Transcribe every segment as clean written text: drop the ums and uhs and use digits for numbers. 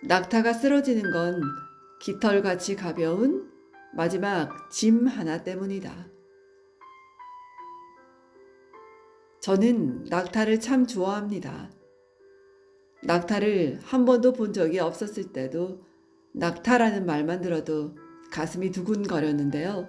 낙타가 쓰러지는 건 깃털같이 가벼운 마지막 짐 하나 때문이다. 저는 낙타를 참 좋아합니다. 낙타를 한 번도 본 적이 없었을 때도 낙타라는 말만 들어도 가슴이 두근거렸는데요.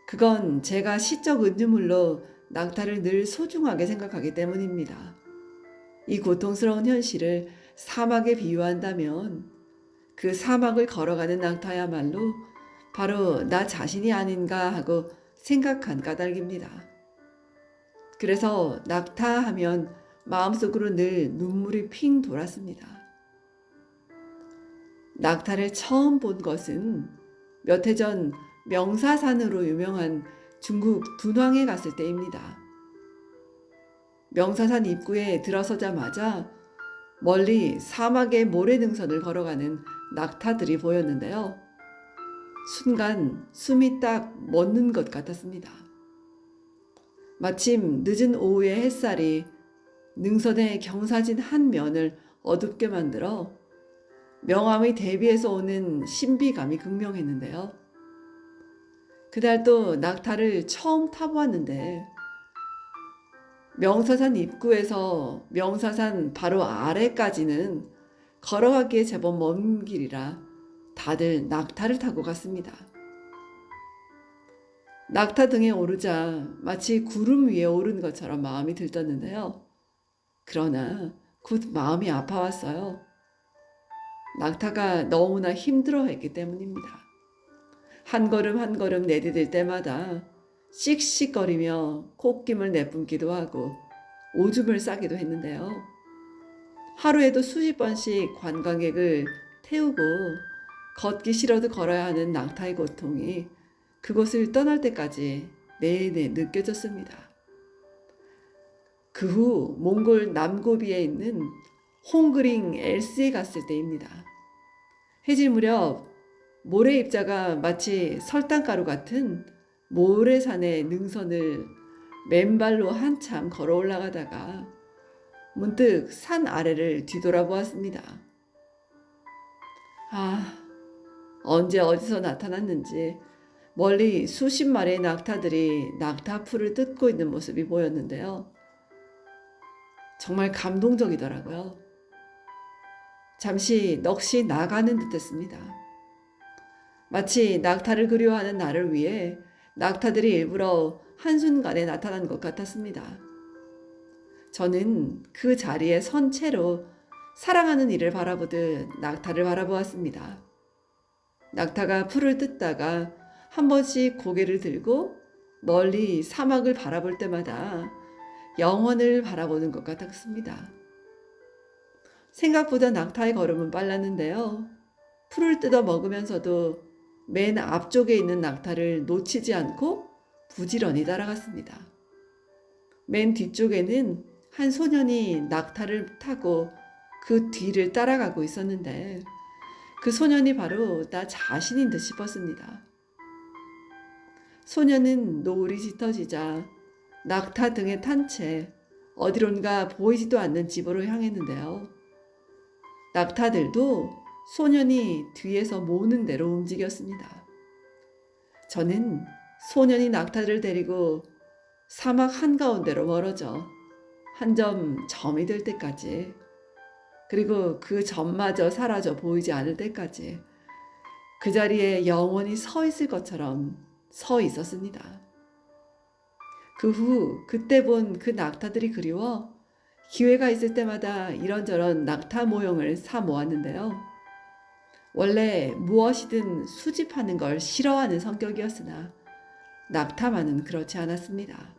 그건 제가 시적 은유물로 낙타를 늘 소중하게 생각하기 때문입니다. 이 고통스러운 현실을 사막에 비유한다면 그 사막을 걸어가는 낙타야말로 바로 나 자신이 아닌가 하고 생각한 까닭입니다. 그래서 낙타 하면 마음속으로 늘 눈물이 핑 돌았습니다. 낙타를 처음 본 것은 몇 해 전 명사산으로 유명한 중국 둔왕에 갔을 때입니다. 명사산 입구에 들어서자마자 멀리 사막의 모래능선을 걸어가는 낙타들이 보였는데요. 순간 숨이 딱 멎는 것 같았습니다. 마침 늦은 오후의 햇살이 능선의 경사진 한 면을 어둡게 만들어 명암의 대비에서 오는 신비감이 극명했는데요. 그날 또 낙타를 처음 타보았는데 명사산 입구에서 명사산 바로 아래까지는 걸어가기에 제법 먼 길이라 다들 낙타를 타고 갔습니다. 낙타 등에 오르자 마치 구름 위에 오른 것처럼 마음이 들떴는데요. 그러나 곧 마음이 아파왔어요. 낙타가 너무나 힘들어했기 때문입니다. 한 걸음 한 걸음 내디딜 때마다 씩씩거리며 콧김을 내뿜기도 하고 오줌을 싸기도 했는데요. 하루에도 수십 번씩 관광객을 태우고 걷기 싫어도 걸어야 하는 낙타의 고통이 그곳을 떠날 때까지 내내 느껴졌습니다. 그 후 몽골 남고비에 있는 홍그링 엘스에 갔을 때입니다. 해질 무렵 모래 입자가 마치 설탕가루 같은 모래산의 능선을 맨발로 한참 걸어 올라가다가 문득 산 아래를 뒤돌아보았습니다. 언제 어디서 나타났는지 멀리 수십 마리의 낙타들이 낙타풀을 뜯고 있는 모습이 보였는데요. 정말 감동적이더라고요. 잠시 넋이 나가는 듯했습니다. 마치 낙타를 그리워하는 나를 위해 낙타들이 일부러 한순간에 나타난 것 같았습니다. 저는 그 자리에 선 채로 사랑하는 이를 바라보듯 낙타를 바라보았습니다. 낙타가 풀을 뜯다가 한 번씩 고개를 들고 멀리 사막을 바라볼 때마다 영원을 바라보는 것 같았습니다. 생각보다 낙타의 걸음은 빨랐는데요. 풀을 뜯어 먹으면서도 맨 앞쪽에 있는 낙타를 놓치지 않고 부지런히 따라갔습니다. 맨 뒤쪽에는 한 소년이 낙타를 타고 그 뒤를 따라가고 있었는데 그 소년이 바로 나 자신인 듯 싶었습니다. 소년은 노을이 짙어지자 낙타 등에 탄 채 어디론가 보이지도 않는 집으로 향했는데요. 낙타들도 소년이 뒤에서 모는 대로 움직였습니다. 저는 소년이 낙타들을 데리고 사막 한가운데로 멀어져 한 점 점이 될 때까지, 그리고 그 점마저 사라져 보이지 않을 때까지 그 자리에 영원히 서 있을 것처럼 서 있었습니다. 그 후 그때 본 그 낙타들이 그리워 기회가 있을 때마다 이런저런 낙타 모형을 사 모았는데요. 원래 무엇이든 수집하는 걸 싫어하는 성격이었으나 낙타만은 그렇지 않았습니다.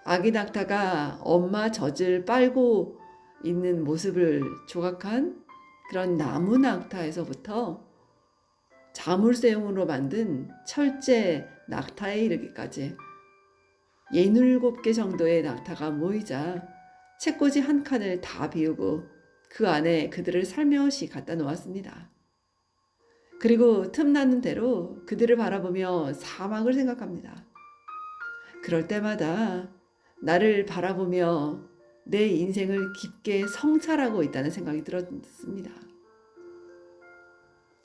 아기 낙타가 엄마 젖을 빨고 있는 모습을 조각한 그런 나무 낙타에서부터 자물쇠용으로 만든 철제 낙타에 이르기까지 67개 정도의 낙타가 모이자 책꽂이 한 칸을 다 비우고 그 안에 그들을 살며시 갖다 놓았습니다. 그리고 틈나는 대로 그들을 바라보며 사막을 생각합니다. 그럴 때마다 나를 바라보며 내 인생을 깊게 성찰하고 있다는 생각이 들었습니다.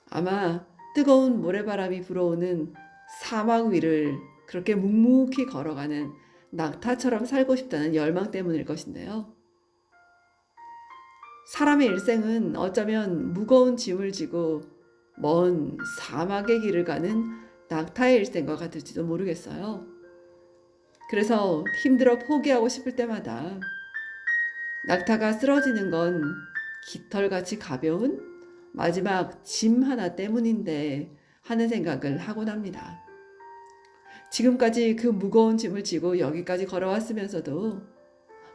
아마 뜨거운 모래바람이 불어오는 사막 위를 그렇게 묵묵히 걸어가는 낙타처럼 살고 싶다는 열망 때문일 것인데요. 사람의 일생은 어쩌면 무거운 짐을 지고 먼 사막의 길을 가는 낙타의 일생과 같을지도 모르겠어요. 그래서 힘들어 포기하고 싶을 때마다 낙타가 쓰러지는 건 깃털같이 가벼운 마지막 짐 하나 때문인데 하는 생각을 하곤 합니다. 지금까지 그 무거운 짐을 지고 여기까지 걸어왔으면서도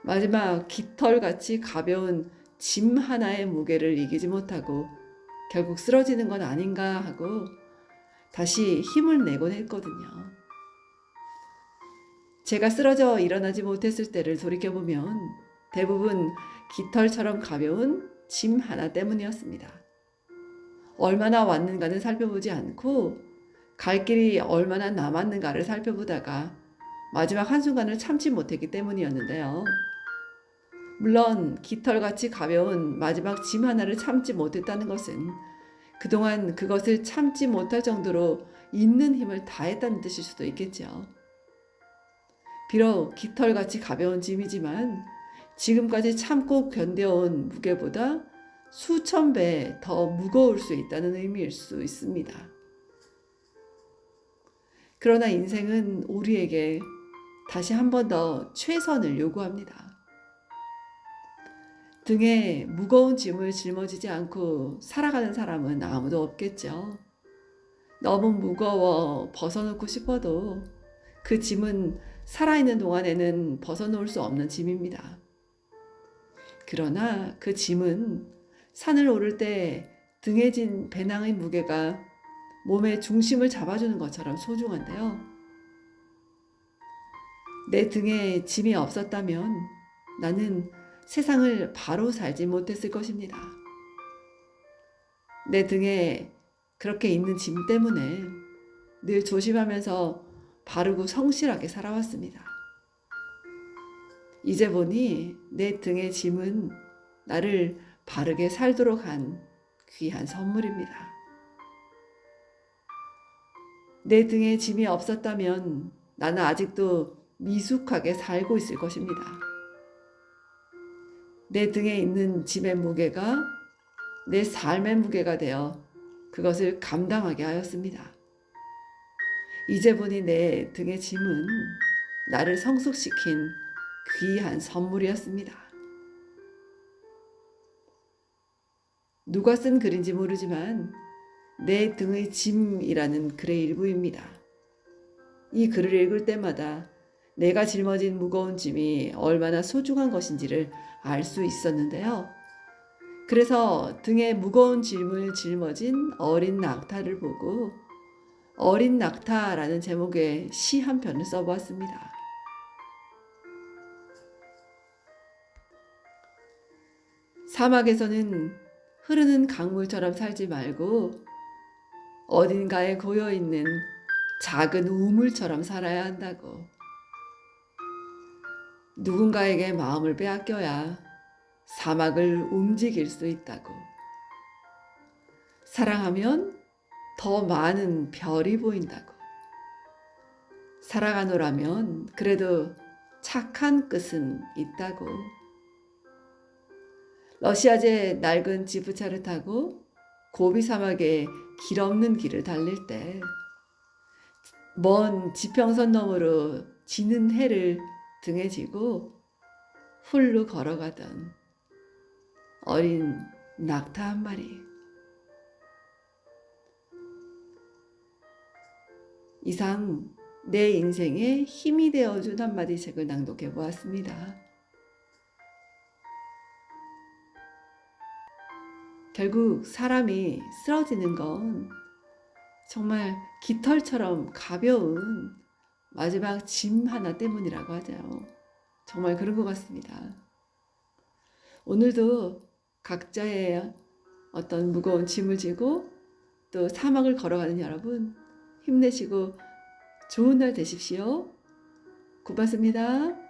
마지막 깃털같이 가벼운 짐 하나의 무게를 이기지 못하고 결국 쓰러지는 건 아닌가 하고 다시 힘을 내곤 했거든요. 제가 쓰러져 일어나지 못했을 때를 돌이켜보면 대부분 깃털처럼 가벼운 짐 하나 때문이었습니다. 얼마나 왔는가는 살펴보지 않고 갈 길이 얼마나 남았는가를 살펴보다가 마지막 한순간을 참지 못했기 때문이었는데요. 물론 깃털같이 가벼운 마지막 짐 하나를 참지 못했다는 것은 그동안 그것을 참지 못할 정도로 있는 힘을 다했다는 뜻일 수도 있겠죠. 비록 깃털같이 가벼운 짐이지만 지금까지 참고 견뎌온 무게보다 수천 배 더 무거울 수 있다는 의미일 수 있습니다. 그러나 인생은 우리에게 다시 한 번 더 최선을 요구합니다. 등에 무거운 짐을 짊어지지 않고 살아가는 사람은 아무도 없겠죠. 너무 무거워 벗어놓고 싶어도 그 짐은 살아있는 동안에는 벗어놓을 수 없는 짐입니다. 그러나 그 짐은 산을 오를 때 등에 진 배낭의 무게가 몸의 중심을 잡아주는 것처럼 소중한데요. 내 등에 짐이 없었다면 나는 세상을 바로 살지 못했을 것입니다. 내 등에 그렇게 있는 짐 때문에 늘 조심하면서 바르고 성실하게 살아왔습니다. 이제 보니 내 등의 짐은 나를 바르게 살도록 한 귀한 선물입니다. 내 등에 짐이 없었다면 나는 아직도 미숙하게 살고 있을 것입니다. 내 등에 있는 짐의 무게가 내 삶의 무게가 되어 그것을 감당하게 하였습니다. 이제 보니 내 등의 짐은 나를 성숙시킨 귀한 선물이었습니다. 누가 쓴 글인지 모르지만 내 등의 짐이라는 글의 일부입니다. 이 글을 읽을 때마다 내가 짊어진 무거운 짐이 얼마나 소중한 것인지를 알 수 있었는데요. 그래서 등에 무거운 짐을 짊어진 어린 낙타를 보고 어린 낙타라는 제목의 시 한 편을 써보았습니다. 사막에서는 흐르는 강물처럼 살지 말고 어딘가에 고여있는 작은 우물처럼 살아야 한다고. 누군가에게 마음을 빼앗겨야 사막을 움직일 수 있다고. 사랑하면 더 많은 별이 보인다고. 살아가노라면 그래도 착한 끝은 있다고. 러시아제 낡은 지프차를 타고 고비 사막의 길 없는 길을 달릴 때 먼 지평선 너머로 지는 해를 등에 지고 훌루 걸어가던 어린 낙타 한 마리. 이상 내 인생에 힘이 되어준 한마디 책을 낭독해 보았습니다. 결국 사람이 쓰러지는 건 정말 깃털처럼 가벼운 마지막 짐 하나 때문이라고 하죠. 정말 그런 것 같습니다. 오늘도 각자의 어떤 무거운 짐을 지고 또 사막을 걸어가는 여러분 힘내시고 좋은 날 되십시오. 고맙습니다.